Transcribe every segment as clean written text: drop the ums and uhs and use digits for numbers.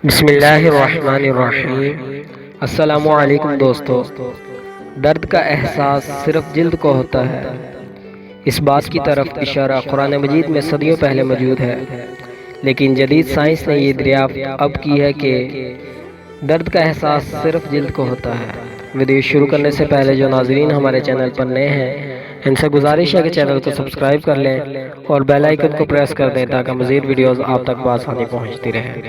بسم اللہ الرحمن الرحیم۔ السلام علیکم دوستو۔ درد کا احساس صرف جلد کو ہوتا ہے، اس بات کی طرف اشارہ قرآن مجید میں صدیوں پہلے موجود ہے، لیکن جدید سائنس نے یہ دریافت اب کی ہے کہ درد کا احساس صرف جلد کو ہوتا ہے۔ ویڈیو شروع کرنے سے پہلے جو ناظرین ہمارے چینل پر نئے ہیں ان سے گزارش ہے کہ چینل کو سبسکرائب کر لیں اور بیل آئیکن کو پریس کر دیں تاکہ مزید ویڈیوز آپ تک بآسانی پہنچتی رہیں۔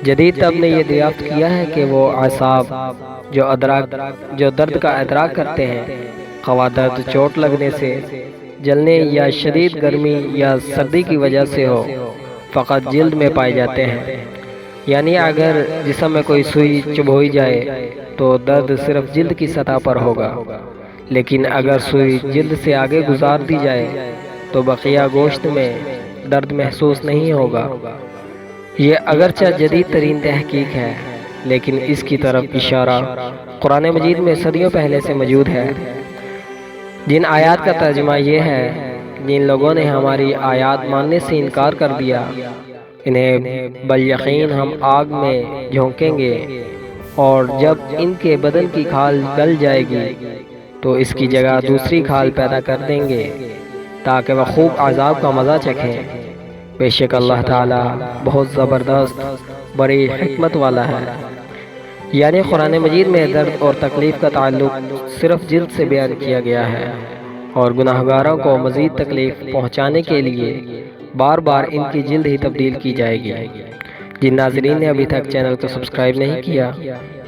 جدید طب نے یہ دریافت کیا ہے کہ وہ اعصاب جو درد کا ادراک کرتے ہیں، خواہ درد چوٹ لگنے سے، جلنے یا شدید گرمی یا سردی کی وجہ سے ہو، فقط جلد میں پائے جاتے ہیں۔ یعنی اگر جسم میں کوئی سوئی چبھوئی جائے تو درد صرف جلد کی سطح پر ہوگا، لیکن اگر سوئی جلد سے آگے گزار دی جائے تو بقیہ گوشت میں درد محسوس نہیں ہوگا۔ یہ اگرچہ جدید ترین تحقیق ہے، لیکن اس کی طرف اشارہ قرآن مجید میں صدیوں پہلے سے موجود ہے۔ جن آیات کا ترجمہ یہ ہے، جن لوگوں نے ہماری آیات ماننے سے انکار کر دیا، انہیں بالیقین ہم آگ میں جھونکیں گے، اور جب ان کے بدن کی کھال گل جائے گی تو اس کی جگہ دوسری کھال پیدا کر دیں گے تاکہ وہ خوب عذاب کا مزہ چکھیں۔ بے شک اللہ تعالی بہت زبردست، بڑی حکمت والا ہے۔ یعنی قرآن مجید میں درد اور تکلیف کا تعلق صرف جلد سے بیان کیا گیا ہے، اور گناہگاروں کو مزید تکلیف پہنچانے کے لیے بار بار ان کی جلد ہی تبدیل کی جائے گی۔ جن ناظرین نے ابھی تک چینل کو سبسکرائب نہیں کیا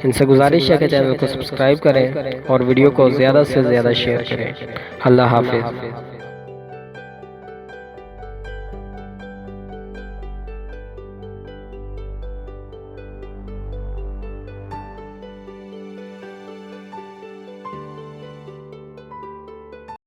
ان سے گزارش ہے کہ چینل کو سبسکرائب کریں اور ویڈیو کو زیادہ سے زیادہ شیئر کریں۔ اللہ حافظ۔